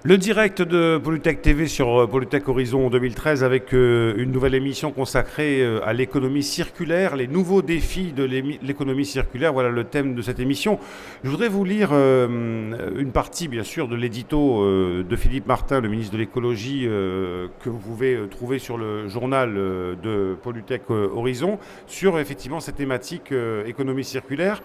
Le direct de Polytech TV sur Polytech Horizon 2013 avec une nouvelle émission consacrée à l'économie circulaire, les nouveaux défis de l'économie circulaire. Voilà le thème de cette émission. Je voudrais vous lire une partie, bien sûr, de l'édito de Philippe Martin, le ministre de l'écologie, que vous pouvez trouver sur le journal de Polytech Horizon, sur effectivement cette thématique économie circulaire.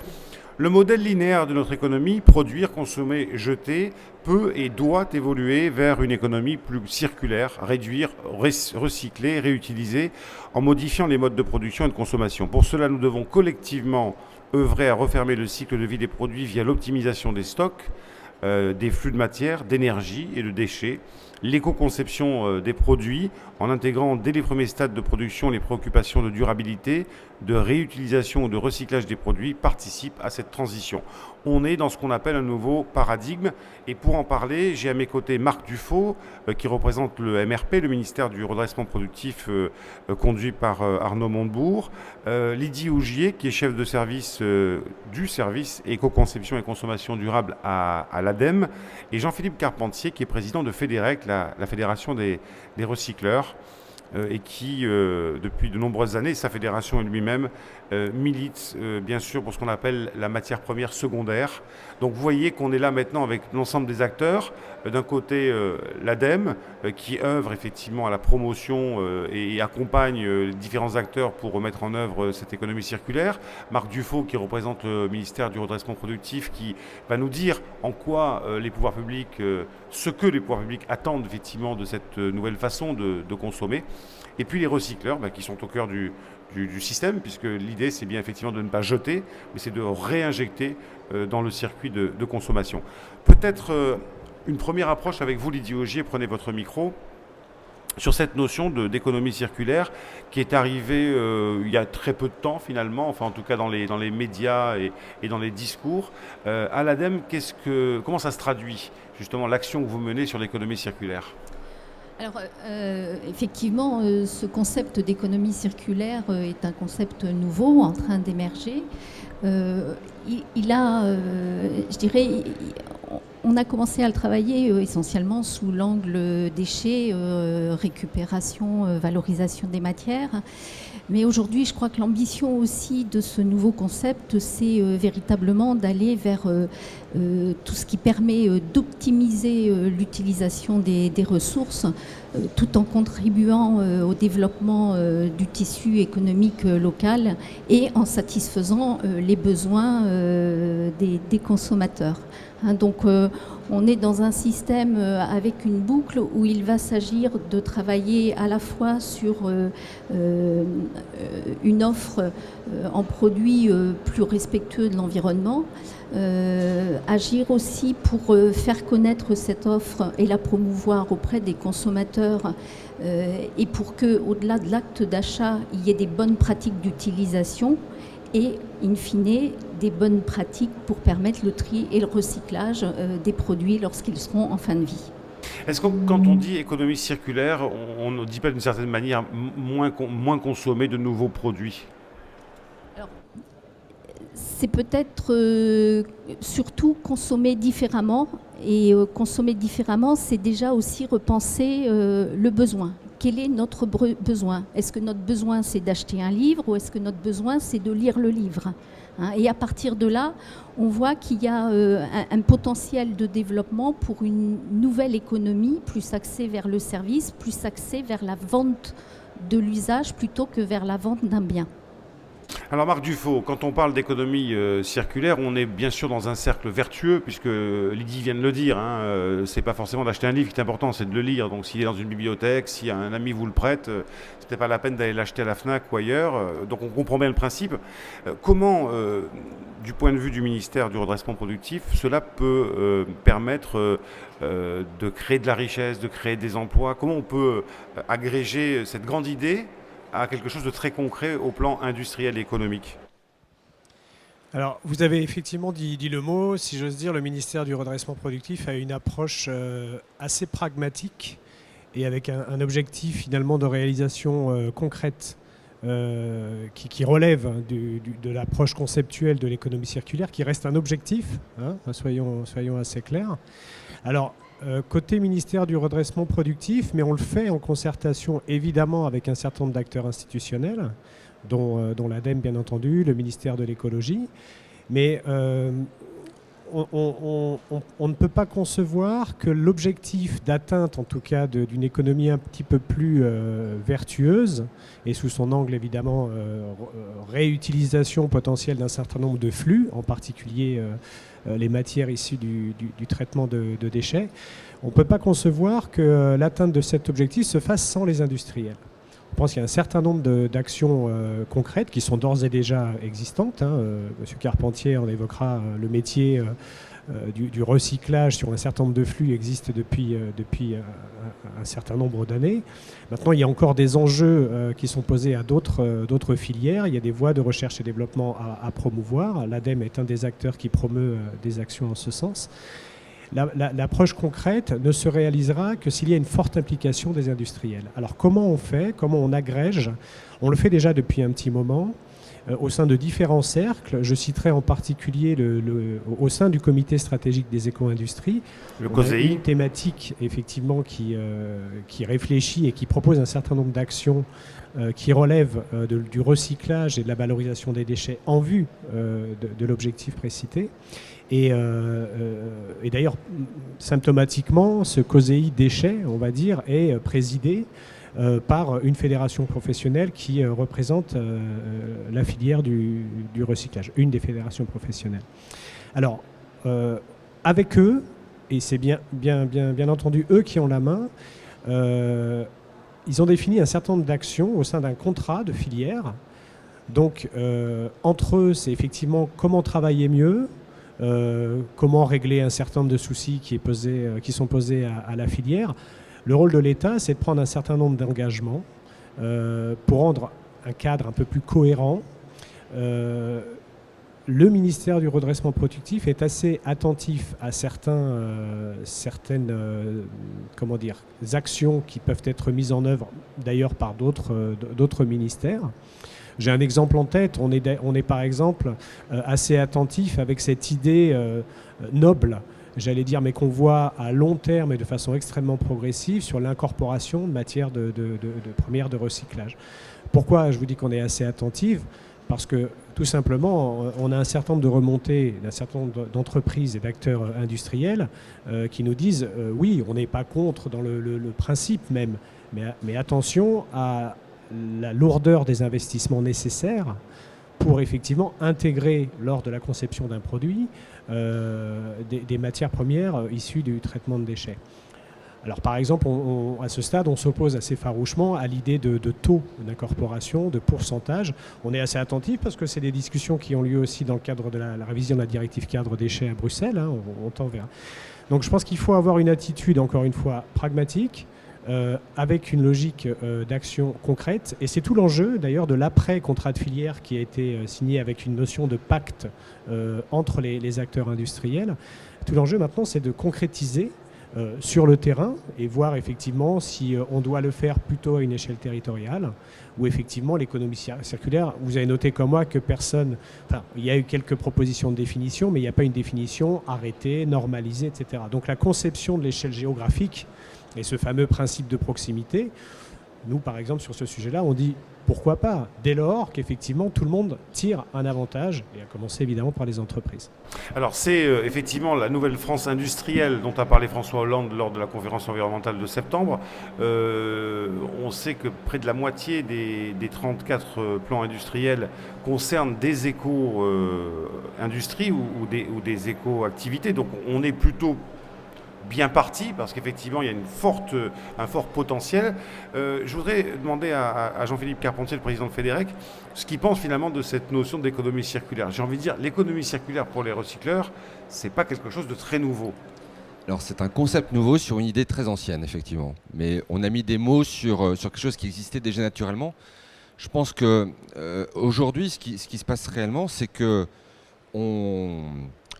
Le modèle linéaire de notre économie, produire, consommer, jeter, peut et doit évoluer vers une économie plus circulaire, réduire, recycler, réutiliser, en modifiant les modes de production et de consommation. Pour cela, nous devons collectivement œuvrer à refermer le cycle de vie des produits via l'optimisation des stocks, des flux de matière, d'énergie et de déchets, l'éco-conception des produits en intégrant dès les premiers stades de production les préoccupations de durabilité, de réutilisation ou de recyclage des produits participe à cette transition. On est dans ce qu'on appelle un nouveau paradigme et pour en parler, j'ai à mes côtés Marc Dufaux qui représente le MRP, le ministère du redressement productif conduit par Arnaud Montebourg, Lydie Ougier qui est chef de service du service éco-conception et consommation durable à l'ADEME et Jean-Philippe Carpentier qui est président de Fédérec, la fédération des recycleurs et qui, depuis de nombreuses années, sa fédération et lui-même milite bien sûr pour ce qu'on appelle la matière première secondaire. Donc vous voyez qu'on est là maintenant avec l'ensemble des acteurs. D'un côté, l'ADEME qui œuvre effectivement à la promotion et accompagne les différents acteurs pour mettre en œuvre cette économie circulaire. Marc Dufaux qui représente le ministère du redressement productif qui va nous dire en quoi les pouvoirs publics, ce que les pouvoirs publics attendent effectivement de cette nouvelle façon de consommer. Et puis les recycleurs qui sont au cœur du système, puisque l'idée c'est bien effectivement de ne pas jeter, mais c'est de réinjecter dans le circuit de consommation. Peut-être une première approche avec vous, Lydie Ougier, prenez votre micro, sur cette notion d'économie circulaire qui est arrivée il y a très peu de temps finalement, enfin en tout cas dans les médias et dans les discours. À l'ADEME, comment ça se traduit justement l'action que vous menez sur l'économie circulaire ? Alors, effectivement, ce concept d'économie circulaire est un concept nouveau en train d'émerger. Je dirais, on a commencé à le travailler essentiellement sous l'angle déchets, récupération, valorisation des matières. Mais aujourd'hui, je crois que l'ambition aussi de ce nouveau concept, c'est véritablement d'aller vers tout ce qui permet d'optimiser l'utilisation des ressources, tout en contribuant au développement du tissu économique local et en satisfaisant les besoins des consommateurs. Donc on est dans un système avec une boucle où il va s'agir de travailler à la fois sur une offre en produits plus respectueux de l'environnement, agir aussi pour faire connaître cette offre et la promouvoir auprès des consommateurs et pour que, au-delà de l'acte d'achat, il y ait des bonnes pratiques d'utilisation et, in fine, des bonnes pratiques pour permettre le tri et le recyclage des produits lorsqu'ils seront en fin de vie. Est-ce que quand on dit économie circulaire, on ne dit pas d'une certaine manière moins consommer de nouveaux produits ? Alors, c'est peut-être surtout consommer différemment. Et consommer différemment, c'est déjà aussi repenser le besoin. Quel est notre besoin ? Est-ce que notre besoin, c'est d'acheter un livre ou est-ce que notre besoin, c'est de lire le livre ? Et à partir de là, on voit qu'il y a un potentiel de développement pour une nouvelle économie, plus axée vers le service, plus axée vers la vente de l'usage plutôt que vers la vente d'un bien. Alors Marc Dufaux, quand on parle d'économie circulaire, on est bien sûr dans un cercle vertueux, puisque Lydie vient de le dire, c'est pas forcément d'acheter un livre qui est important, c'est de le lire. Donc s'il est dans une bibliothèque, si un ami vous le prête, c'est peut-être pas la peine d'aller l'acheter à la FNAC ou ailleurs. Donc on comprend bien le principe. Comment, du point de vue du ministère du redressement productif, cela peut permettre de créer de la richesse, de créer des emplois ? Comment on peut agréger cette grande idée à quelque chose de très concret au plan industriel et économique ? Alors, vous avez effectivement dit le mot. Si j'ose dire, le ministère du redressement productif a une approche assez pragmatique et avec un objectif finalement de réalisation concrète qui relève de l'approche conceptuelle de l'économie circulaire, qui reste un objectif, soyons assez clairs. Alors, côté ministère du redressement productif, mais on le fait en concertation évidemment avec un certain nombre d'acteurs institutionnels, dont l'ADEME bien entendu, le ministère de l'écologie. Mais on ne peut pas concevoir que l'objectif d'atteinte, en tout cas d'une économie un petit peu plus vertueuse, et sous son angle évidemment réutilisation potentielle d'un certain nombre de flux, en particulier les matières issues du traitement de déchets, on ne peut pas concevoir que l'atteinte de cet objectif se fasse sans les industriels. Je pense qu'il y a un certain nombre d'actions concrètes qui sont d'ores et déjà existantes. Monsieur Carpentier en évoquera le métier du recyclage sur un certain nombre de flux existe depuis un certain nombre d'années. Maintenant, il y a encore des enjeux qui sont posés à d'autres filières. Il y a des voies de recherche et développement à promouvoir. L'ADEME est un des acteurs qui promeut des actions en ce sens. L'approche concrète ne se réalisera que s'il y a une forte implication des industriels. Alors comment on fait? Comment on agrège? On le fait déjà depuis un petit moment au sein de différents cercles. Je citerai en particulier au sein du comité stratégique des éco-industries, le COSEI, une thématique effectivement qui réfléchit et qui propose un certain nombre d'actions qui relèvent du recyclage et de la valorisation des déchets en vue de l'objectif précité. Et d'ailleurs, symptomatiquement, ce COSEI déchets, on va dire, est présidé par une fédération professionnelle qui représente la filière du recyclage, une des fédérations professionnelles. Alors, avec eux, et c'est bien entendu eux qui ont la main, ils ont défini un certain nombre d'actions au sein d'un contrat de filière. Donc, entre eux, c'est effectivement comment travailler mieux, comment régler un certain nombre de soucis qui sont posés à la filière. Le rôle de l'État, c'est de prendre un certain nombre d'engagements pour rendre un cadre un peu plus cohérent. Le ministère du redressement productif est assez attentif à certaines actions qui peuvent être mises en œuvre d'ailleurs par d'autres ministères. J'ai un exemple en tête, on est par exemple assez attentif avec cette idée noble, j'allais dire, mais qu'on voit à long terme et de façon extrêmement progressive sur l'incorporation de matières de premières de recyclage. Pourquoi je vous dis qu'on est assez attentif? Parce que tout simplement, on a un certain nombre de remontées d'un certain nombre d'entreprises et d'acteurs industriels qui nous disent oui, on n'est pas contre dans le principe même, mais attention à la lourdeur des investissements nécessaires pour effectivement intégrer lors de la conception d'un produit des matières premières issues du traitement de déchets. Alors par exemple, à ce stade, on s'oppose assez farouchement à l'idée de taux d'incorporation, de pourcentage. On est assez attentif parce que c'est des discussions qui ont lieu aussi dans le cadre de la révision de la directive cadre déchets à Bruxelles. On tend vers. Donc je pense qu'il faut avoir une attitude, encore une fois, pragmatique, avec une logique d'action concrète. Et c'est tout l'enjeu d'ailleurs de l'après-contrat de filière qui a été signé avec une notion de pacte entre les acteurs industriels. Tout l'enjeu maintenant, c'est de concrétiser sur le terrain et voir effectivement si on doit le faire plutôt à une échelle territoriale ou effectivement l'économie circulaire. Vous avez noté comme moi que il y a eu quelques propositions de définition, mais il n'y a pas une définition arrêtée, normalisée, etc. Donc la conception de l'échelle géographique et ce fameux principe de proximité, nous par exemple sur ce sujet-là, on dit pourquoi pas, dès lors qu'effectivement tout le monde tire un avantage, et à commencer évidemment par les entreprises. Alors c'est effectivement la nouvelle France industrielle dont a parlé François Hollande lors de la conférence environnementale de septembre. On sait que près de la moitié des 34 plans industriels concernent des éco-industries ou des éco-activités, donc on est plutôt bien parti, parce qu'effectivement, il y a un fort potentiel. Je voudrais demander à Jean-Philippe Carpentier, le président de Fédérec, ce qu'il pense finalement de cette notion d'économie circulaire. J'ai envie de dire, l'économie circulaire pour les recycleurs, c'est pas quelque chose de très nouveau. Alors c'est un concept nouveau sur une idée très ancienne, effectivement. Mais on a mis des mots sur quelque chose qui existait déjà naturellement. Je pense que aujourd'hui, ce qui se passe réellement, c'est que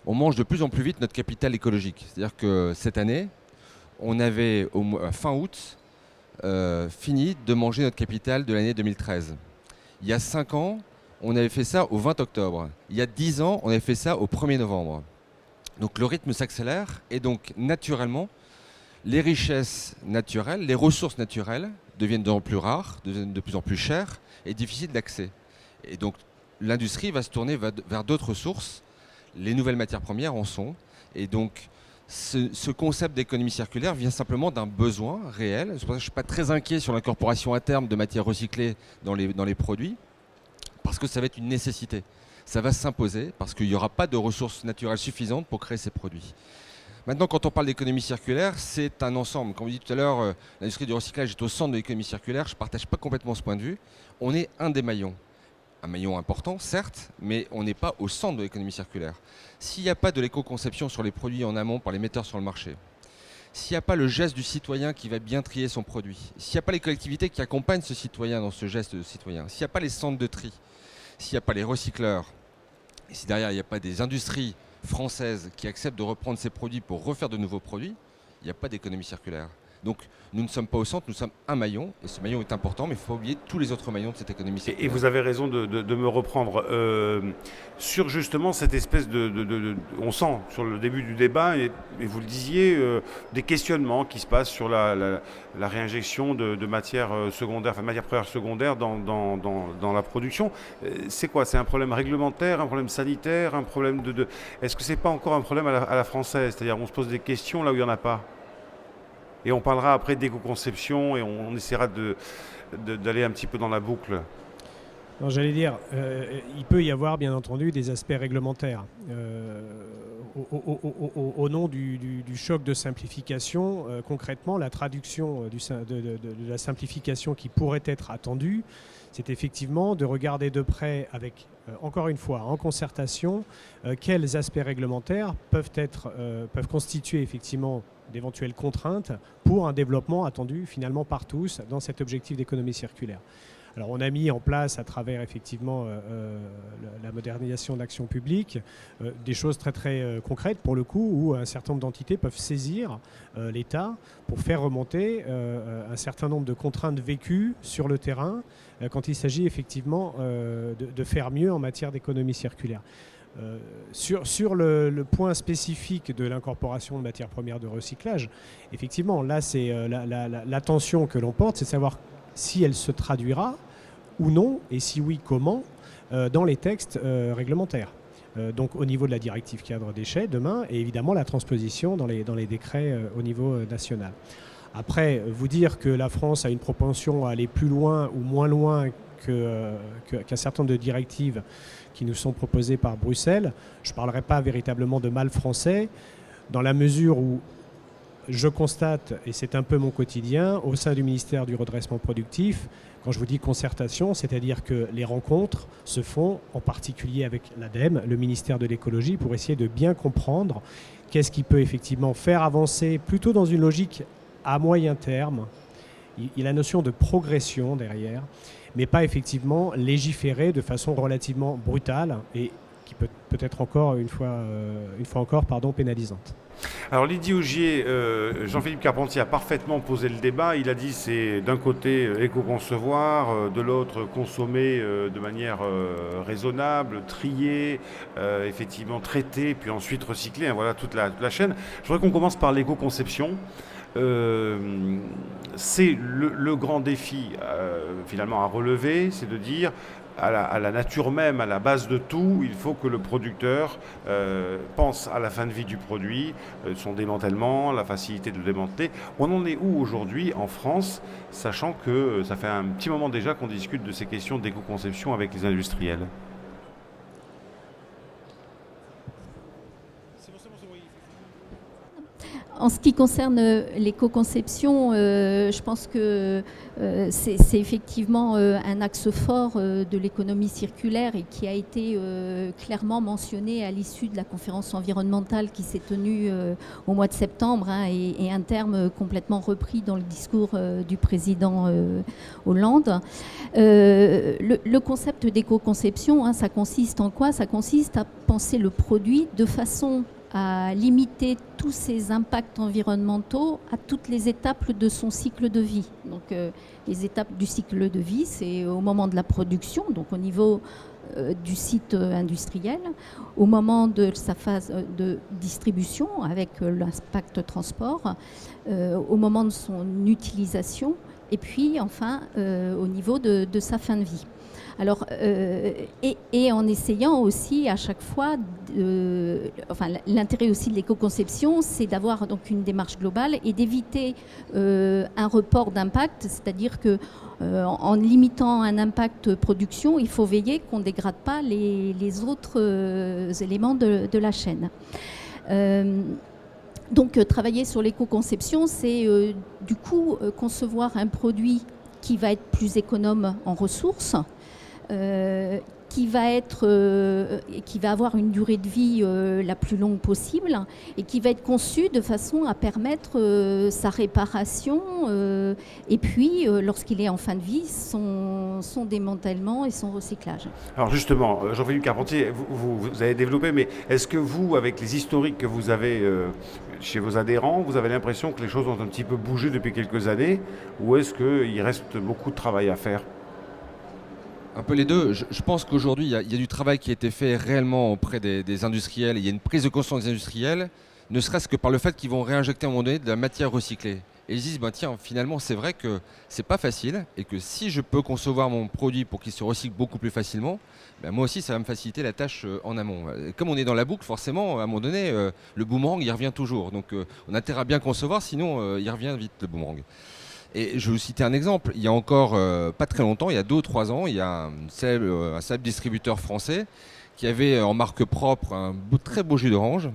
on mange de plus en plus vite notre capital écologique. C'est-à-dire que cette année, on avait fin août fini de manger notre capital de l'année 2013. Il y a 5 ans, on avait fait ça au 20 octobre. Il y a 10 ans, on avait fait ça au 1er novembre. Donc le rythme s'accélère et donc naturellement, les richesses naturelles, les ressources naturelles deviennent de plus en plus rares, deviennent de plus en plus chères et difficiles d'accès. Et donc l'industrie va se tourner vers d'autres sources. Les nouvelles matières premières en sont. Et donc ce concept d'économie circulaire vient simplement d'un besoin réel. C'est pour ça que je ne suis pas très inquiet sur l'incorporation à terme de matières recyclées dans les produits, parce que ça va être une nécessité. Ça va s'imposer parce qu'il n'y aura pas de ressources naturelles suffisantes pour créer ces produits. Maintenant, quand on parle d'économie circulaire, c'est un ensemble. Comme vous dites tout à l'heure, l'industrie du recyclage est au centre de l'économie circulaire. Je ne partage pas complètement ce point de vue. On est un des maillons. Un maillon important, certes, mais on n'est pas au centre de l'économie circulaire. S'il n'y a pas de l'éco-conception sur les produits en amont par les metteurs sur le marché, s'il n'y a pas le geste du citoyen qui va bien trier son produit, s'il n'y a pas les collectivités qui accompagnent ce citoyen dans ce geste de citoyen, s'il n'y a pas les centres de tri, s'il n'y a pas les recycleurs, et si derrière il n'y a pas des industries françaises qui acceptent de reprendre ces produits pour refaire de nouveaux produits, il n'y a pas d'économie circulaire. Donc nous ne sommes pas au centre, nous sommes un maillon, et ce maillon est important, mais il ne faut pas oublier tous les autres maillons de cette économie circulaire. Et vous avez raison de me reprendre sur justement cette espèce on sent sur le début du débat, et vous le disiez, des questionnements qui se passent sur la réinjection de matières secondaires, enfin matières premières secondaires dans la production. C'est quoi? C'est un problème réglementaire, un problème sanitaire, un problème Est-ce que c'est pas encore un problème à la française? C'est-à-dire on se pose des questions là où il n'y en a pas. Et on parlera après d'éco-conception et on essaiera d'aller un petit peu dans la boucle. Non, j'allais dire, il peut y avoir bien entendu des aspects réglementaires. Au nom du choc de simplification, concrètement, la traduction de la simplification qui pourrait être attendue, c'est effectivement de regarder de près avec, encore une fois, en concertation, quels aspects réglementaires peuvent constituer effectivement d'éventuelles contraintes pour un développement attendu finalement par tous dans cet objectif d'économie circulaire. Alors on a mis en place à travers effectivement la modernisation de l'action publique des choses très très concrètes pour le coup où un certain nombre d'entités peuvent saisir l'État pour faire remonter un certain nombre de contraintes vécues sur le terrain quand il s'agit effectivement de faire mieux en matière d'économie circulaire. Sur le point spécifique de l'incorporation de matières premières de recyclage, effectivement, là, c'est l'attention que l'on porte, c'est de savoir si elle se traduira ou non, et si oui, comment, dans les textes réglementaires. Donc au niveau de la directive cadre déchets demain, et évidemment la transposition dans les décrets au niveau national. Après, vous dire que la France a une propension à aller plus loin ou moins loin qu'un certain nombre de directives qui nous sont proposées par Bruxelles, je ne parlerai pas véritablement de mal français, dans la mesure où je constate, et c'est un peu mon quotidien, au sein du ministère du redressement productif, quand je vous dis concertation, c'est-à-dire que les rencontres se font en particulier avec l'ADEME, le ministère de l'écologie, pour essayer de bien comprendre qu'est-ce qui peut effectivement faire avancer, plutôt dans une logique à moyen terme. Il y a la notion de progression derrière, mais pas effectivement légiférer de façon relativement brutale et qui peut être encore une fois encore pénalisante. Alors Lydie Augier, Jean-Philippe Carpentier a parfaitement posé le débat. Il a dit c'est d'un côté éco-concevoir, de l'autre consommer de manière raisonnable, trier, effectivement traiter, puis ensuite recycler. Hein, voilà toute la chaîne. Je voudrais qu'on commence par l'éco-conception. C'est le grand défi finalement à relever, c'est de dire à la nature même, à la base de tout, il faut que le producteur pense à la fin de vie du produit, son démantèlement, la facilité de le démanteler. On en est où aujourd'hui en France, sachant que ça fait un petit moment déjà qu'on discute de ces questions d'éco-conception avec les industriels? En ce qui concerne l'éco-conception, je pense que c'est effectivement un axe fort de l'économie circulaire et qui a été clairement mentionné à l'issue de la conférence environnementale qui s'est tenue au mois de septembre, hein, et un terme complètement repris dans le discours du président Hollande. Le concept d'éco-conception, hein, ça consiste en quoi? Ça consiste à penser le produit de façon à limiter tous ces impacts environnementaux à toutes les étapes de son cycle de vie. Donc les étapes du cycle de vie, c'est au moment de la production, donc au niveau du site industriel, au moment de sa phase de distribution avec l'impact transport, au moment de son utilisation et puis enfin au niveau de sa fin de vie. Alors, et en essayant aussi à chaque fois, l'intérêt aussi de l'éco-conception, c'est d'avoir donc une démarche globale et d'éviter un report d'impact, c'est-à-dire que en limitant un impact production, il faut veiller qu'on ne dégrade pas les autres éléments de la chaîne. Donc, travailler sur l'éco-conception, c'est du coup concevoir un produit qui va être plus économe en ressources, qui va avoir une durée de vie la plus longue possible et qui va être conçu de façon à permettre sa réparation et puis, lorsqu'il est en fin de vie, son démantèlement et son recyclage. Alors justement, Jean-Philippe Carpentier, vous avez développé, mais est-ce que vous, avec les historiques que vous avez chez vos adhérents, vous avez l'impression que les choses ont un petit peu bougé depuis quelques années, ou est-ce qu'il reste beaucoup de travail à faire ? Un peu les deux. Je pense qu'aujourd'hui, il y a du travail qui a été fait réellement auprès des industriels. Il y a une prise de conscience des industriels, ne serait-ce que par le fait qu'ils vont réinjecter à un moment donné de la matière recyclée. Et ils se disent, tiens, finalement, c'est vrai que c'est pas facile et que si je peux concevoir mon produit pour qu'il se recycle beaucoup plus facilement, moi aussi, ça va me faciliter la tâche en amont. Comme on est dans la boucle, forcément, à un moment donné, le boomerang, il revient toujours. Donc, on a intérêt à bien concevoir, sinon, il revient vite, le boomerang. Et je vais vous citer un exemple. Il y a encore pas très longtemps, il y a 2 ou 3 ans, il y a un célèbre distributeur français qui avait en marque propre un très beau jus d'orange,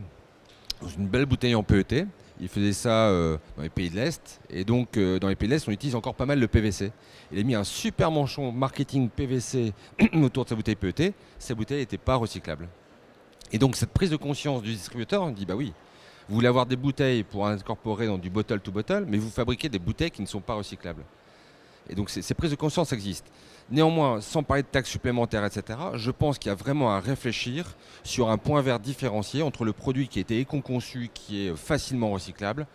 dans une belle bouteille en PET. Il faisait ça dans les pays de l'Est. Et donc, dans les pays de l'Est, on utilise encore pas mal le PVC. Il a mis un super manchon marketing PVC autour de sa bouteille PET. Sa bouteille n'était pas recyclable. Et donc, cette prise de conscience du distributeur, on dit, oui, vous voulez avoir des bouteilles pour incorporer dans du bottle to bottle, mais vous fabriquez des bouteilles qui ne sont pas recyclables. Et donc ces prises de conscience existent. Néanmoins, sans parler de taxes supplémentaires, etc., je pense qu'il y a vraiment à réfléchir sur un point vert différencié entre le produit qui a été éco-conçu, qui est facilement recyclable,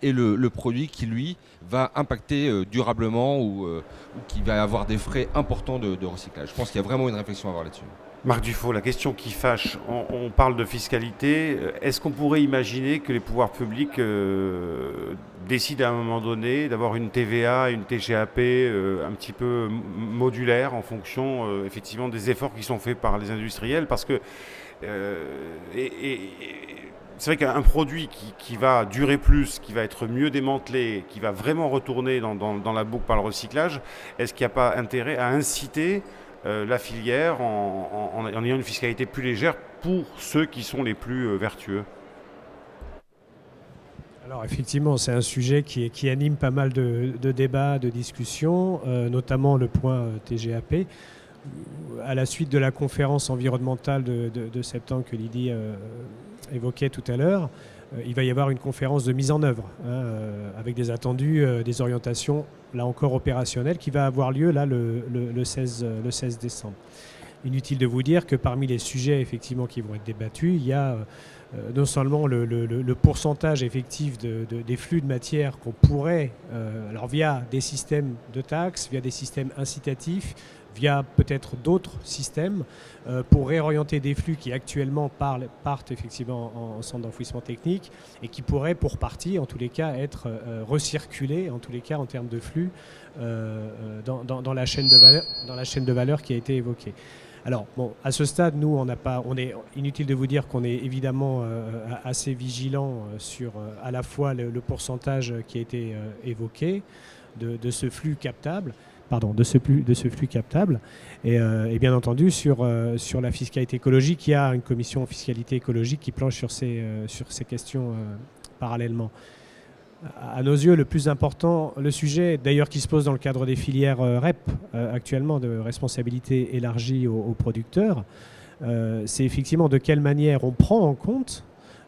et le produit qui, lui, va impacter durablement ou qui va avoir des frais importants de recyclage. Je pense qu'il y a vraiment une réflexion à avoir là-dessus. Marc Dufaux, la question qui fâche, on parle de fiscalité. Est-ce qu'on pourrait imaginer que les pouvoirs publics décident à un moment donné d'avoir une TVA, une TGAP un petit peu modulaire en fonction effectivement des efforts qui sont faits par les industriels ? Parce que c'est vrai qu'un produit qui va durer plus, qui va être mieux démantelé, qui va vraiment retourner dans la boucle par le recyclage, est-ce qu'il n'y a pas intérêt à inciter la filière en ayant une fiscalité plus légère pour ceux qui sont les plus vertueux? Alors effectivement, c'est un sujet qui anime pas mal de débats, de discussions, notamment le point TGAP. À la suite de la conférence environnementale de septembre que Lydie évoquait tout à l'heure, il va y avoir une conférence de mise en œuvre avec des attendus, des orientations, là encore opérationnelles, qui va avoir lieu là, le 16 décembre. Inutile de vous dire que parmi les sujets effectivement qui vont être débattus, il y a non seulement le pourcentage effectif des flux de matière qu'on pourrait, alors via des systèmes de taxes, via des systèmes incitatifs, via peut-être d'autres systèmes, pour réorienter des flux qui actuellement partent effectivement en centre d'enfouissement technique et qui pourraient pour partie, en tous les cas, être recirculés, en tous les cas en termes de flux, dans la chaîne de valeur qui a été évoquée. Alors, bon, à ce stade, nous, on est inutile de vous dire qu'on est évidemment assez vigilant sur à la fois le pourcentage qui a été évoqué de ce flux captable, et bien entendu sur la fiscalité écologique. Il y a une commission fiscalité écologique qui planche sur ces questions parallèlement. À nos yeux, le plus important, le sujet d'ailleurs qui se pose dans le cadre des filières REP actuellement, de responsabilité élargie aux producteurs, c'est effectivement de quelle manière on prend en compte,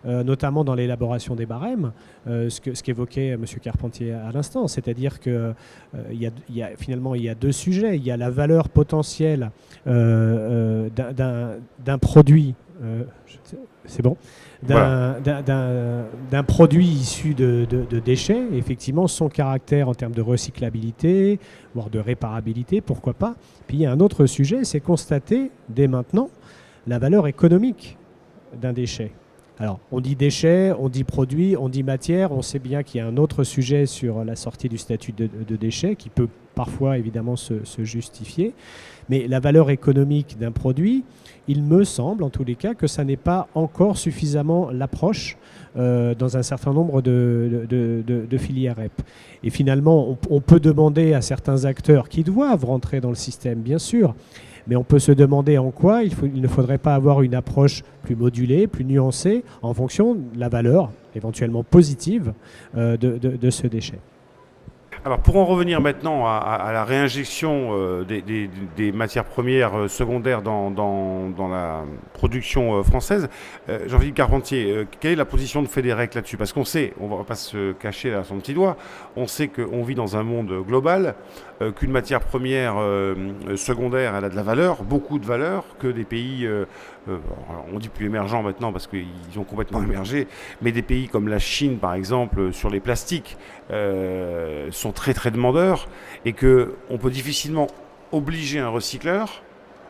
notamment dans l'élaboration des barèmes, ce qu'évoquait M. Carpentier à l'instant, c'est-à-dire qu'il y a 2 sujets. Il y a la valeur potentielle d'un produit. C'est bon. Voilà. D'un produit issu de déchets, effectivement, son caractère en termes de recyclabilité, voire de réparabilité, pourquoi pas. Puis il y a un autre sujet, c'est constater dès maintenant la valeur économique d'un déchet. Alors, on dit déchet, on dit produit, on dit matière, on sait bien qu'il y a un autre sujet sur la sortie du statut de déchet qui peut parfois évidemment se justifier. Mais la valeur économique d'un produit, il me semble en tous les cas que ça n'est pas encore suffisamment l'approche dans un certain nombre de filières REP. Et finalement, on peut demander à certains acteurs qui doivent rentrer dans le système, bien sûr, mais on peut se demander en quoi il ne faudrait pas avoir une approche plus modulée, plus nuancée, en fonction de la valeur éventuellement positive de ce déchet. Alors pour en revenir maintenant à la réinjection des matières premières secondaires dans la production française, Jean-Philippe Carpentier, quelle est la position de Fédérec là-dessus? Parce qu'on sait, on ne va pas se cacher à son petit doigt, on sait qu'on vit dans un monde global, qu'une matière première secondaire, elle a de la valeur, beaucoup de valeur, que des pays, on dit plus émergents maintenant parce qu'ils ont complètement émergé, mais des pays comme la Chine par exemple, sur les plastiques, sont très très demandeurs et qu'on peut difficilement obliger un recycleur,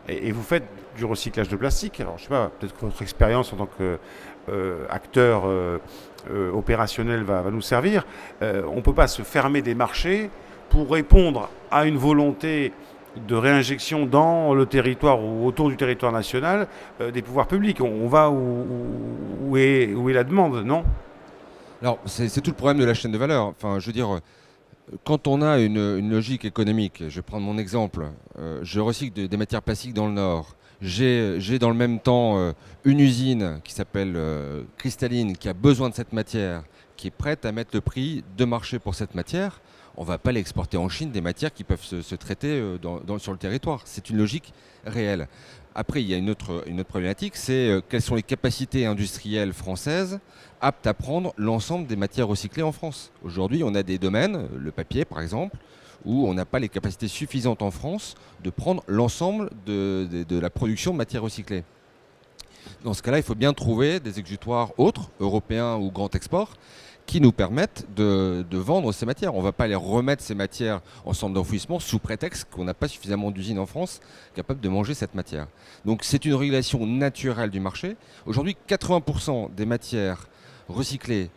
et vous faites du recyclage de plastique, alors je sais pas, peut-être que votre expérience en tant qu'acteur opérationnel va nous servir, on ne peut pas se fermer des marchés pour répondre à une volonté de réinjection dans le territoire ou autour du territoire national des pouvoirs publics. On va où est la demande, non? Alors, c'est tout le problème de la chaîne de valeur. Enfin, je veux dire, quand on a une logique économique, je vais prendre mon exemple, je recycle des matières plastiques dans le Nord, j'ai dans le même temps une usine qui s'appelle Cristalline, qui a besoin de cette matière, qui est prête à mettre le prix de marché pour cette matière. On ne va pas l'exporter en Chine, des matières qui peuvent se traiter sur le territoire. C'est une logique réelle. Après, il y a une autre problématique, c'est quelles sont les capacités industrielles françaises aptes à prendre l'ensemble des matières recyclées en France. Aujourd'hui, on a des domaines, le papier par exemple, où on n'a pas les capacités suffisantes en France de prendre l'ensemble de la production de matières recyclées. Dans ce cas-là, il faut bien trouver des exutoires autres, européens ou grand export, qui nous permettent de vendre ces matières. On ne va pas les remettre, ces matières, en centre d'enfouissement sous prétexte qu'on n'a pas suffisamment d'usines en France capables de manger cette matière. Donc c'est une régulation naturelle du marché. Aujourd'hui, 80% des matières recyclées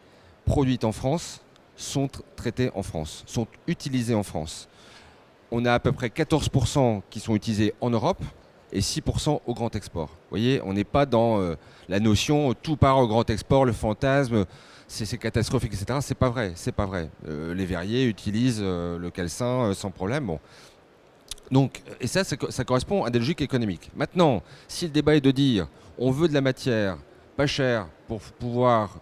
produites en France sont traitées en France, sont utilisées en France. On a à peu près 14% qui sont utilisés en Europe et 6% au grand export. Vous voyez, on n'est pas dans la notion tout part au grand export, le fantasme, c'est catastrophique, etc. C'est pas vrai, c'est pas vrai. Les verriers utilisent le calcin sans problème. Bon. Donc, et ça correspond à des logiques économiques. Maintenant, si le débat est de dire on veut de la matière pas chère pour pouvoir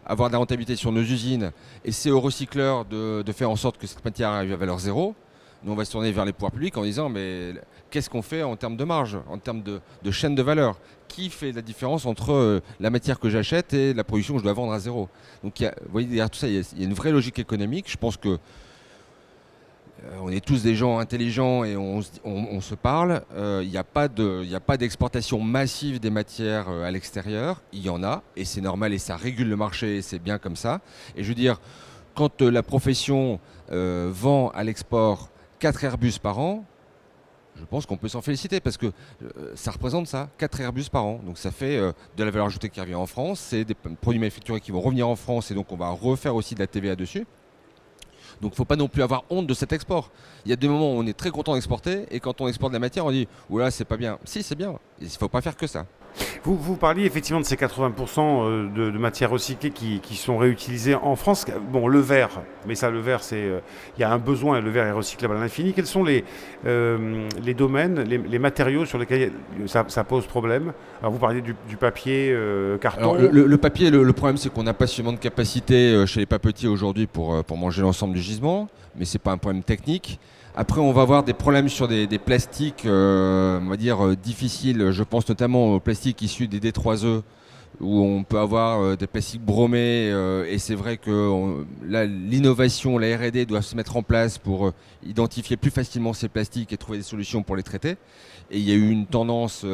avoir de la rentabilité sur nos usines, et c'est aux recycleurs de faire en sorte que cette matière arrive à valeur zéro, nous on va se tourner vers les pouvoirs publics en disant mais qu'est-ce qu'on fait en termes de marge, en termes de chaîne de valeur? Qui fait la différence entre la matière que j'achète et la production que je dois vendre à zéro? Donc vous voyez, derrière tout ça, il y a une vraie logique économique. Je pense que on est tous des gens intelligents et on se parle. Il n'y a pas d'exportation massive des matières à l'extérieur. Il y en a, et c'est normal, et ça régule le marché, et c'est bien comme ça. Et je veux dire, quand la profession vend à l'export 4 Airbus par an, je pense qu'on peut s'en féliciter parce que ça représente ça, 4 Airbus par an. Donc ça fait de la valeur ajoutée qui revient en France, c'est des produits manufacturés qui vont revenir en France et donc on va refaire aussi de la TVA dessus. Donc il ne faut pas non plus avoir honte de cet export. Il y a des moments où on est très content d'exporter et quand on exporte de la matière, on dit « Oula, c'est pas bien ». Si, c'est bien. Il ne faut pas faire que ça. Vous parliez effectivement de ces 80% de matières recyclées qui sont réutilisées en France. Bon, le verre, mais ça, le verre, il y a un besoin et le verre est recyclable à l'infini. Quels sont les domaines, les matériaux sur lesquels ça pose problème? Alors, vous parliez du papier, carton. Alors, le papier, le problème, c'est qu'on n'a pas suffisamment de capacité chez les papetiers aujourd'hui pour manger l'ensemble du gisement, mais ce n'est pas un problème technique. Après, on va avoir des problèmes sur des plastiques, on va dire, difficiles. Je pense notamment aux plastiques issus des D3E, où on peut avoir des plastiques bromés, et c'est vrai que là, l'innovation, la R&D doit se mettre en place pour identifier plus facilement ces plastiques et trouver des solutions pour les traiter. Et il y a eu une tendance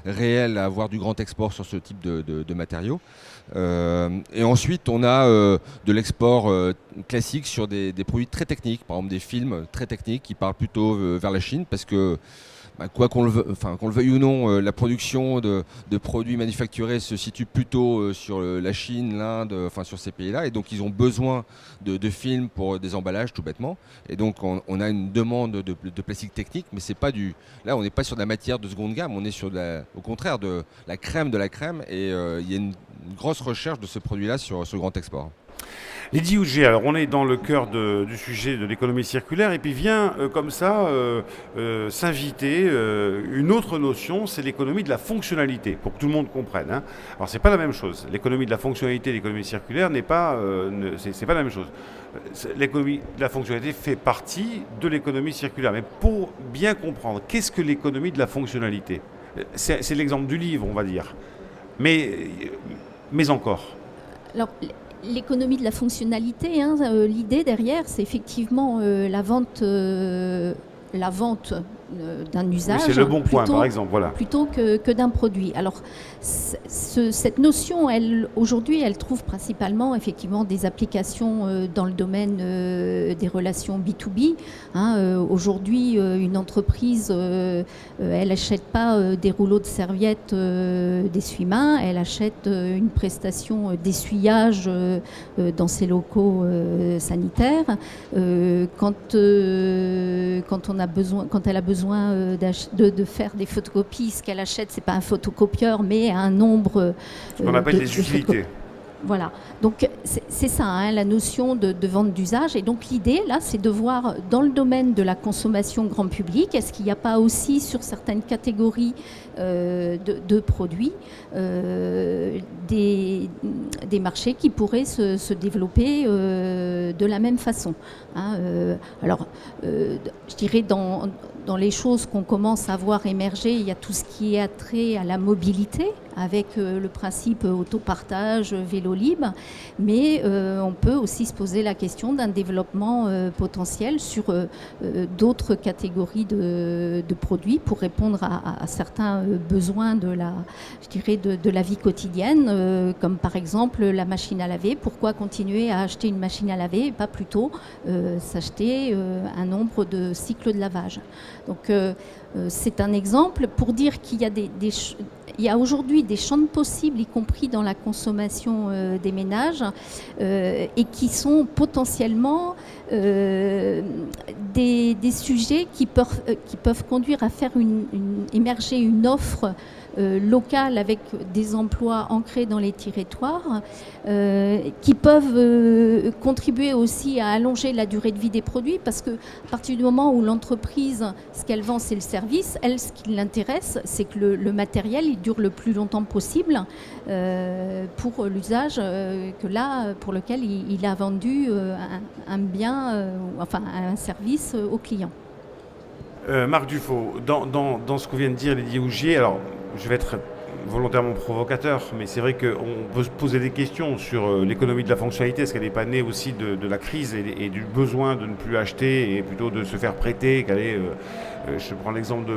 réelle à avoir du grand export sur ce type de matériaux. Et ensuite, on a de l'export classique sur des produits très techniques, par exemple des films très techniques qui parlent plutôt vers la Chine, parce que quoi qu'on le veuille ou non, la production de produits manufacturés se situe plutôt sur la Chine, l'Inde, sur ces pays-là. Et donc, ils ont besoin de films pour des emballages, tout bêtement. Et donc, on a une demande de plastique technique, mais c'est pas là, on n'est pas sur de la matière de seconde gamme, on est sur au contraire de la crème de la crème. Et il y a une grosse recherche de ce produit-là sur ce grand export. Lydie Houget, alors on est dans le cœur du sujet de l'économie circulaire et puis vient comme ça s'inviter une autre notion, c'est l'économie de la fonctionnalité, pour que tout le monde comprenne. Hein. Alors c'est pas la même chose. L'économie de la fonctionnalité et l'économie circulaire c'est pas la même chose. L'économie de la fonctionnalité fait partie de l'économie circulaire. Mais pour bien comprendre, qu'est-ce que l'économie de la fonctionnalité ? C'est l'exemple du livre, on va dire. Mais encore. Alors, l'économie de la fonctionnalité, l'idée derrière, c'est effectivement la vente d'un usage. Oui, c'est le bon point, par exemple, voilà. Plutôt que d'un produit. Alors, cette notion, aujourd'hui, elle trouve principalement effectivement des applications dans le domaine des relations B2B. Aujourd'hui, une entreprise, elle n'achète pas des rouleaux de serviettes d'essuie-main, elle achète une prestation d'essuyage dans ses locaux sanitaires. Quand elle a besoin de faire des photocopies, ce qu'elle achète, c'est pas un photocopieur, mais un nombre. Ce qu'on appelle des utilités. Voilà. Donc c'est ça, la notion de vente d'usage. Et donc l'idée là, c'est de voir dans le domaine de la consommation grand public, est-ce qu'il n'y a pas aussi sur certaines catégories de produits des marchés qui pourraient se développer de la même façon. Alors, je dirais dans les choses qu'on commence à voir émerger, il y a tout ce qui est attrait à la mobilité, avec le principe autopartage, vélo libre, mais on peut aussi se poser la question d'un développement potentiel sur d'autres catégories de produits pour répondre à certains besoins de la vie quotidienne, comme par exemple la machine à laver. Pourquoi continuer à acheter une machine à laver et pas plutôt s'acheter un nombre de cycles de lavage. Donc c'est un exemple pour dire qu'il y a il y a aujourd'hui des champs de possibles, y compris dans la consommation des ménages, et qui sont potentiellement des sujets qui peuvent conduire à faire émerger une offre locale avec des emplois ancrés dans les territoires, qui peuvent contribuer aussi à allonger la durée de vie des produits, parce qu'à partir du moment où l'entreprise, ce qu'elle vend, c'est le service, elle, ce qui l'intéresse, c'est que le matériel, il dure le plus longtemps possible pour l'usage pour lequel il a vendu un bien, un service au client. Marc Dufaux, dans ce que vient de dire Lydie Houget, alors je vais être volontairement provocateur, mais c'est vrai qu'on peut se poser des questions sur l'économie de la fonctionnalité. Est-ce qu'elle n'est pas née aussi de la crise et du besoin de ne plus acheter et plutôt de se faire prêter je prends l'exemple de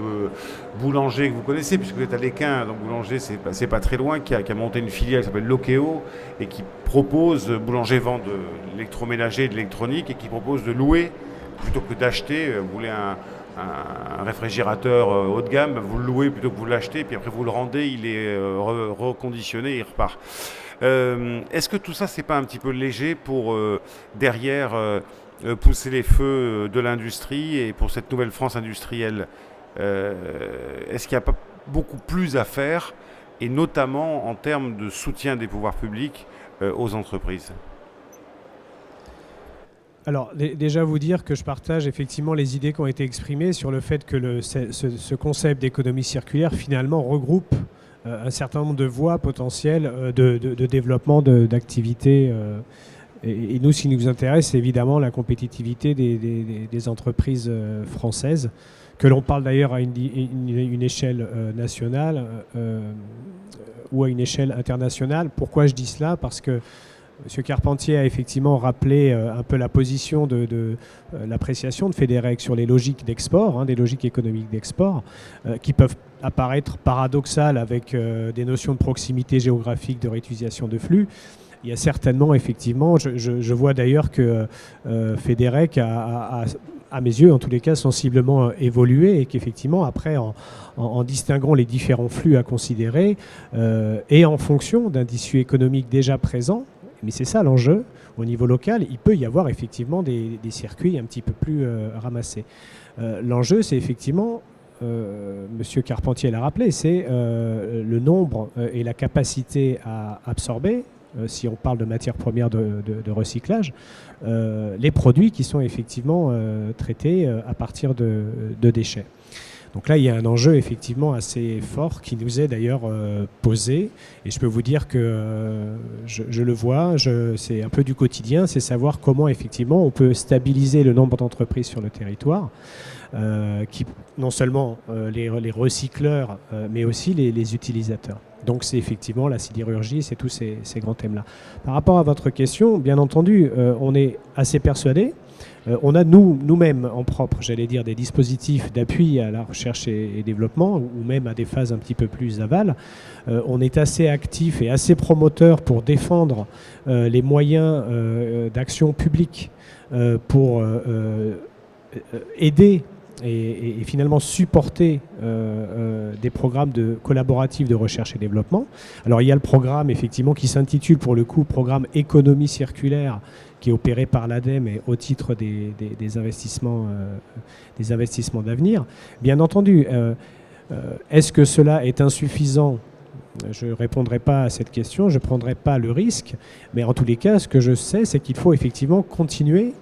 Boulanger que vous connaissez, puisque vous êtes à l'Équin. Donc Boulanger, c'est pas très loin, qui a monté une filiale qui s'appelle Lokeo et qui propose, Boulanger vend de l'électroménager et de l'électronique, et qui propose de louer plutôt que d'acheter. Vous voulez un réfrigérateur haut de gamme, vous le louez plutôt que vous l'achetez, puis après vous le rendez, il est reconditionné, il repart. Est-ce que tout ça, c'est pas un petit peu léger pour derrière pousser les feux de l'industrie et pour cette nouvelle France industrielle? Est-ce qu'il n'y a pas beaucoup plus à faire, et notamment en termes de soutien des pouvoirs publics aux entreprises? Alors, déjà vous dire que je partage effectivement les idées qui ont été exprimées sur le fait que ce concept d'économie circulaire finalement regroupe un certain nombre de voies potentielles de développement d'activités. Et nous, ce qui nous intéresse, c'est évidemment la compétitivité des entreprises françaises, que l'on parle d'ailleurs à une échelle nationale ou à une échelle internationale. Pourquoi je dis cela? Parce que M. Carpentier a effectivement rappelé un peu la position de l'appréciation de Fédérec sur les logiques d'export, des logiques économiques d'export, qui peuvent apparaître paradoxales avec des notions de proximité géographique, de réutilisation de flux. Il y a certainement, effectivement, je vois d'ailleurs que Fédérec a, à mes yeux, en tous les cas, sensiblement évolué et qu'effectivement, après, en distinguant les différents flux à considérer et en fonction d'un tissu économique déjà présent, mais c'est ça l'enjeu, au niveau local, il peut y avoir effectivement des circuits un petit peu plus ramassés. L'enjeu, c'est effectivement, Monsieur Carpentier l'a rappelé, c'est le nombre et la capacité à absorber, si on parle de matières premières de recyclage, les produits qui sont effectivement traités à partir de déchets. Donc là, il y a un enjeu effectivement assez fort qui nous est d'ailleurs posé. Et je peux vous dire que je le vois, c'est un peu du quotidien, c'est savoir comment effectivement on peut stabiliser le nombre d'entreprises sur le territoire, qui non seulement les recycleurs, mais aussi les utilisateurs. Donc c'est effectivement la sidérurgie, c'est tous ces grands thèmes-là. Par rapport à votre question, bien entendu, on est assez persuadé. On a nous-mêmes en propre, j'allais dire, des dispositifs d'appui à la recherche et développement, ou même à des phases un petit peu plus aval. On est assez actif et assez promoteur pour défendre les moyens d'action publique pour aider et finalement supporter des programmes collaboratifs de recherche et développement. Alors il y a le programme effectivement qui s'intitule pour le coup Programme Économie Circulaire, qui est opéré par l'ADEME et au titre des investissements d'avenir. Bien entendu, est-ce que cela est insuffisant? Je ne répondrai pas à cette question, je ne prendrai pas le risque, mais en tous les cas, ce que je sais, c'est qu'il faut effectivement continuer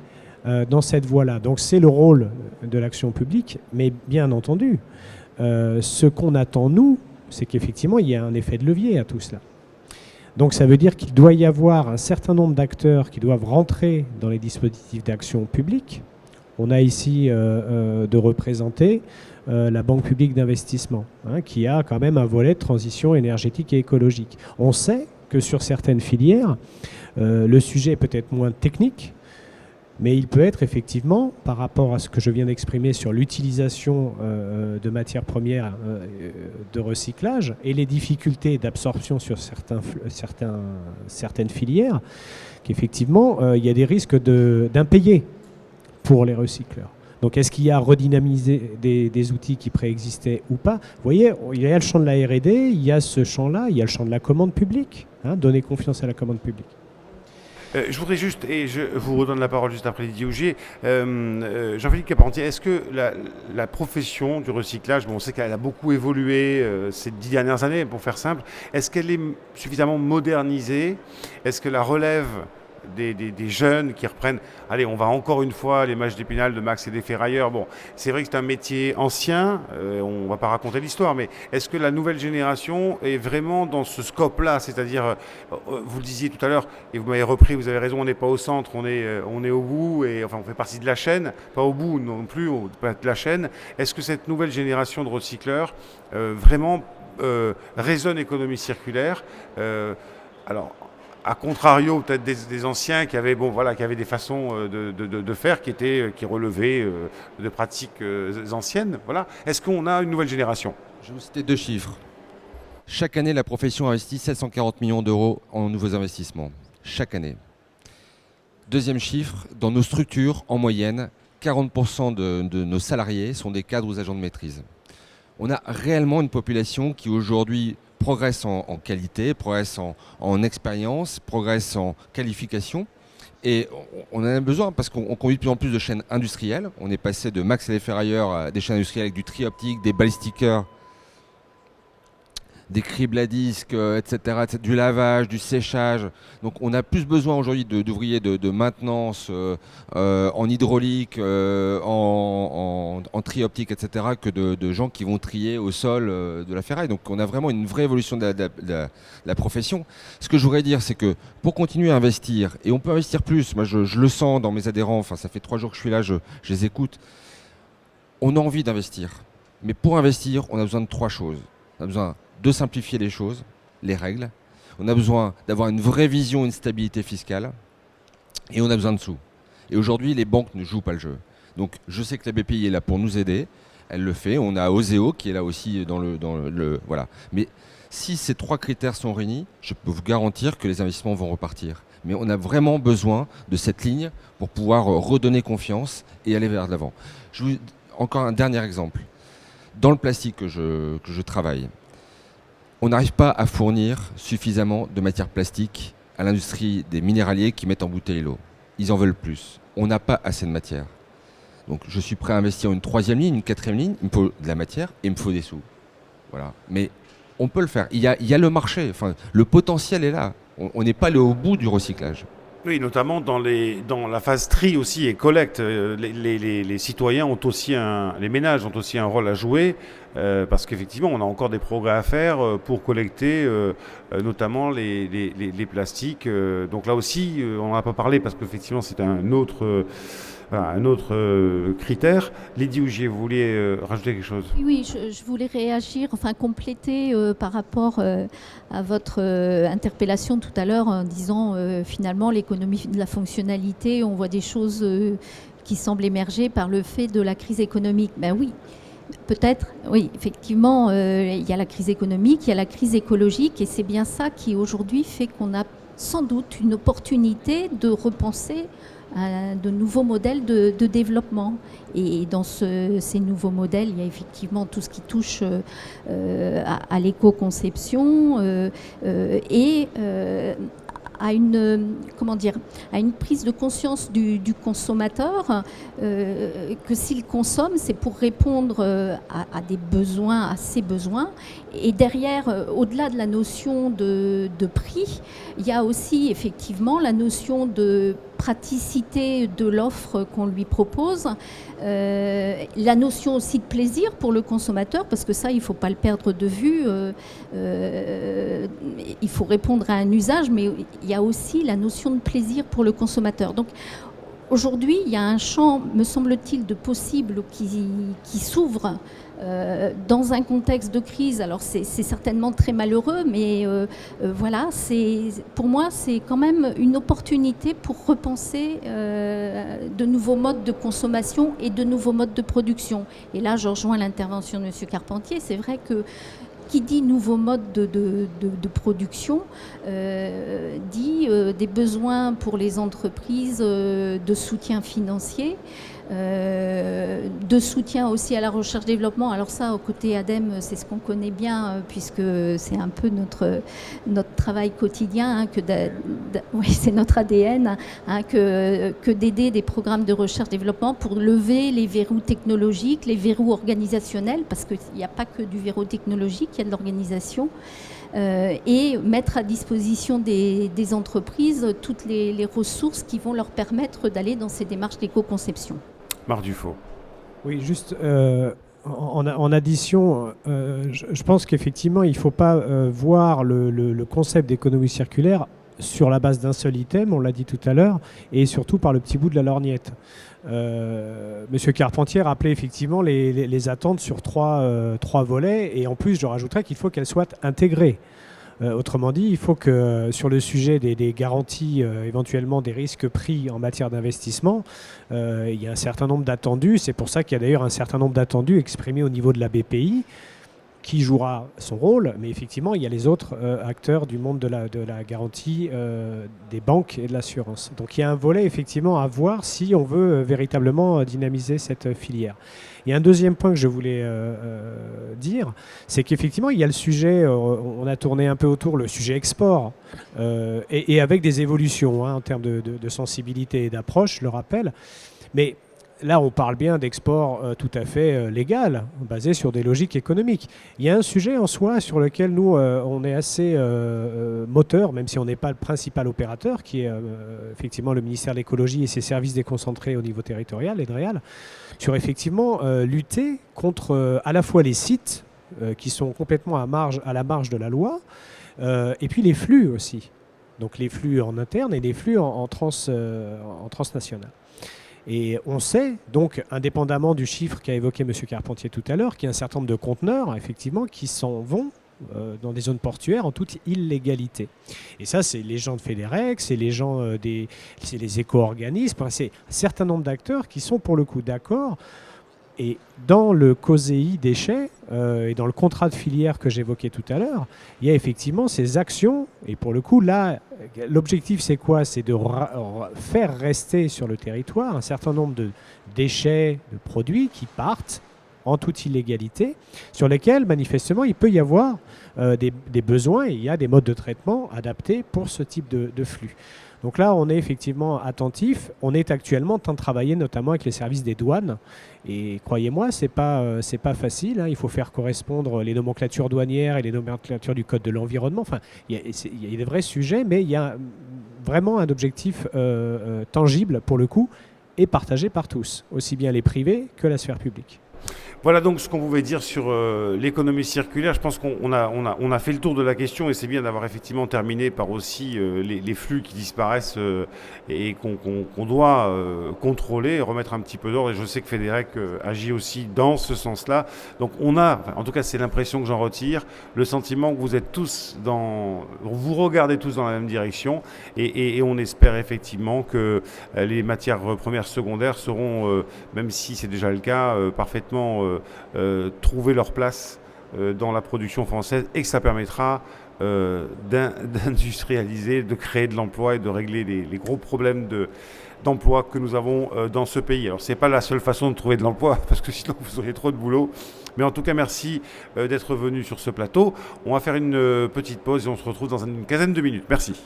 dans cette voie-là. Donc c'est le rôle de l'action publique, mais bien entendu, ce qu'on attend, nous, c'est qu'effectivement, il y a un effet de levier à tout cela. Donc ça veut dire qu'il doit y avoir un certain nombre d'acteurs qui doivent rentrer dans les dispositifs d'action publique. On a ici de représenter la Banque publique d'investissement, qui a quand même un volet de transition énergétique et écologique. On sait que sur certaines filières, le sujet est peut-être moins technique, mais il peut être effectivement, par rapport à ce que je viens d'exprimer sur l'utilisation de matières premières de recyclage et les difficultés d'absorption sur certaines filières, qu'effectivement, il y a des risques d'impayés pour les recycleurs. Donc est-ce qu'il y a à redynamiser des outils qui préexistaient ou pas? Vous voyez, il y a le champ de la R&D, il y a ce champ-là, il y a le champ de la commande publique, donner confiance à la commande publique. Je voudrais juste, et je vous redonne la parole juste après Didier Augier, Jean-Philippe Carpentier, est-ce que la profession du recyclage, on sait qu'elle a beaucoup évolué ces 10 dernières années, pour faire simple, est-ce qu'elle est suffisamment modernisée? Est-ce que la relève des jeunes qui reprennent, allez, on va encore une fois les matchs d'Épinal de Max et des Ferrailleurs. Bon, c'est vrai que c'est un métier ancien, on ne va pas raconter l'histoire, mais est-ce que la nouvelle génération est vraiment dans ce scope-là? C'est-à-dire, vous le disiez tout à l'heure, et vous m'avez repris, vous avez raison, on n'est pas au centre, on est au bout, et enfin on fait partie de la chaîne, pas au bout non plus, on peut être de la chaîne. Est-ce que cette nouvelle génération de recycleurs vraiment raisonne économie circulaire? Alors, à contrario, peut-être des anciens qui avaient, qui avaient des façons de faire qui relevaient de pratiques anciennes. Voilà. Est-ce qu'on a une nouvelle génération? Je vais vous citer 2 chiffres. Chaque année, la profession investit 740 millions d'euros en nouveaux investissements. Chaque année. Deuxième chiffre, dans nos structures, en moyenne, 40% de nos salariés sont des cadres ou agents de maîtrise. On a réellement une population qui aujourd'hui progresse en qualité, progresse en expérience, progresse en qualification. Et on en a besoin parce qu'on conduit de plus en plus de chaînes industrielles. On est passé de Max et les Ferrailleurs à des chaînes industrielles avec du tri optique, des balistiqueurs, des cribles à disques, etc., du lavage, du séchage. Donc on a plus besoin aujourd'hui d'ouvriers de maintenance en hydraulique, en tri optique, etc., que de gens qui vont trier au sol de la ferraille. Donc on a vraiment une vraie évolution de la profession. Ce que je voudrais dire, c'est que pour continuer à investir, et on peut investir plus, moi je le sens dans mes adhérents, enfin ça fait 3 jours que je suis là, je les écoute, On a envie d'investir. Mais pour investir, on a besoin de 3 choses. On a besoin de simplifier les choses, les règles. On a besoin d'avoir une vraie vision, une stabilité fiscale. Et on a besoin de sous. Et aujourd'hui, les banques ne jouent pas le jeu. Donc je sais que la BPI est là pour nous aider. Elle le fait. On a Oseo qui est là aussi dans le voilà. Mais si ces 3 critères sont réunis, je peux vous garantir que les investissements vont repartir. Mais on a vraiment besoin de cette ligne pour pouvoir redonner confiance et aller vers l'avant. Encore un dernier exemple. Dans le plastique que je travaille, on n'arrive pas à fournir suffisamment de matières plastiques à l'industrie des minéraliers qui mettent en bouteille l'eau. Ils en veulent plus. On n'a pas assez de matière. Donc je suis prêt à investir une 3e ligne, une 4e ligne. Il me faut de la matière et il me faut des sous. Voilà. Mais on peut le faire. Il y a le marché. Enfin, le potentiel est là. On n'est pas allé au bout du recyclage. Oui, notamment dans la phase tri aussi et collecte. Les citoyens ont aussi les ménages ont aussi un rôle à jouer parce qu'effectivement, on a encore des progrès à faire pour collecter notamment les plastiques. Donc là aussi, on n'en a pas parlé parce qu'effectivement, c'est un autre critère. Lydie Ougier, vous vouliez rajouter quelque chose? Oui, je voulais réagir, enfin compléter par rapport à votre interpellation tout à l'heure en disant finalement l'économie de la fonctionnalité, on voit des choses qui semblent émerger par le fait de la crise économique. Ben oui, peut-être, oui, effectivement, il y a la crise économique, il y a la crise écologique et c'est bien ça qui aujourd'hui fait qu'on a sans doute une opportunité de repenser de nouveaux modèles de développement. Et dans ces nouveaux modèles, il y a effectivement tout ce qui touche à l'éco-conception et à une prise de conscience du consommateur que s'il consomme, c'est pour répondre à des besoins, à ses besoins. Et derrière, au-delà de la notion de prix, il y a aussi effectivement la notion de praticité de l'offre qu'on lui propose, la notion aussi de plaisir pour le consommateur, parce que ça, il ne faut pas le perdre de vue. Il faut répondre à un usage, mais il y a aussi la notion de plaisir pour le consommateur. Donc, aujourd'hui, il y a un champ, me semble-t-il, de possibles qui s'ouvre dans un contexte de crise. Alors c'est certainement très malheureux, mais voilà, pour moi, c'est quand même une opportunité pour repenser de nouveaux modes de consommation et de nouveaux modes de production. Et là, je rejoins l'intervention de M. Carpentier. C'est vrai que qui dit nouveaux modes de production dit des besoins pour les entreprises de soutien financier, de soutien aussi à la recherche-développement. Alors ça, au côté ADEME, c'est ce qu'on connaît bien, puisque c'est un peu notre travail quotidien, oui, c'est notre ADN, que d'aider des programmes de recherche-développement pour lever les verrous technologiques, les verrous organisationnels, parce qu'il n'y a pas que du verrou technologique, il y a de l'organisation. Et mettre à disposition des entreprises toutes les ressources qui vont leur permettre d'aller dans ces démarches d'éco-conception. Marc Dufaux. Oui, juste en addition, je pense qu'effectivement, il ne faut pas voir le concept d'économie circulaire sur la base d'un seul item, on l'a dit tout à l'heure, et surtout par le petit bout de la lorgnette. Monsieur Carpentier rappelait effectivement les attentes sur trois volets, et en plus je rajouterais qu'il faut qu'elles soient intégrées. Autrement dit, il faut que sur le sujet des garanties, éventuellement des risques pris en matière d'investissement, il y a un certain nombre d'attendus. C'est pour ça qu'il y a d'ailleurs un certain nombre d'attendus exprimés au niveau de la BPI, qui jouera son rôle, mais effectivement, il y a les autres acteurs du monde de la garantie, des banques et de l'assurance. Donc il y a un volet effectivement à voir si on veut véritablement dynamiser cette filière. Et un deuxième point que je voulais dire, c'est qu'effectivement, il y a le sujet, on a tourné un peu autour, le sujet export, et avec des évolutions en termes de sensibilité et d'approche, je le rappelle. Mais là, on parle bien d'export tout à fait légal, basé sur des logiques économiques. Il y a un sujet en soi sur lequel nous, on est assez moteur, même si on n'est pas le principal opérateur, qui est effectivement le ministère de l'écologie et ses services déconcentrés au niveau territorial et de réal, sur effectivement lutter contre à la fois les sites qui sont complètement à la marge de la loi, et puis les flux aussi. Donc les flux en interne et les flux en transnational. Et on sait, donc, indépendamment du chiffre qu'a évoqué M. Carpentier tout à l'heure, qu'il y a un certain nombre de conteneurs, effectivement, qui s'en vont dans des zones portuaires en toute illégalité. Et ça, c'est les gens de Fédérex, c'est les gens c'est les éco-organismes, c'est un certain nombre d'acteurs qui sont pour le coup d'accord. Et dans le COSEI déchets et dans le contrat de filière que j'évoquais tout à l'heure, il y a effectivement ces actions. Et pour le coup, là, l'objectif, c'est quoi? C'est de faire rester sur le territoire un certain nombre de déchets, de produits qui partent en toute illégalité, sur lesquels, manifestement, il peut y avoir des besoins et il y a des modes de traitement adaptés pour ce type de flux. Donc là, on est effectivement attentif. On est actuellement en train de travailler notamment avec les services des douanes. Et croyez-moi, c'est pas facile. Il faut faire correspondre les nomenclatures douanières et les nomenclatures du Code de l'environnement. Enfin, il y a des vrais sujets, mais il y a vraiment un objectif tangible, pour le coup, et partagé par tous, aussi bien les privés que la sphère publique. Voilà donc ce qu'on pouvait dire sur l'économie circulaire. Je pense qu'on a fait le tour de la question et c'est bien d'avoir effectivement terminé par aussi les flux qui disparaissent et qu'on doit contrôler et remettre un petit peu d'ordre. Et je sais que Fédérec agit aussi dans ce sens-là. Donc en tout cas c'est l'impression que j'en retire, le sentiment que vous êtes tous vous regardez tous dans la même direction et on espère effectivement que les matières premières secondaires seront, même si c'est déjà le cas, parfaitement trouver leur place dans la production française et que ça permettra d'industrialiser, de créer de l'emploi et de régler les gros problèmes d'emploi que nous avons dans ce pays. Alors c'est pas la seule façon de trouver de l'emploi parce que sinon vous auriez trop de boulot. Mais en tout cas, merci d'être venu sur ce plateau. On va faire une petite pause et on se retrouve dans une quinzaine de minutes. Merci.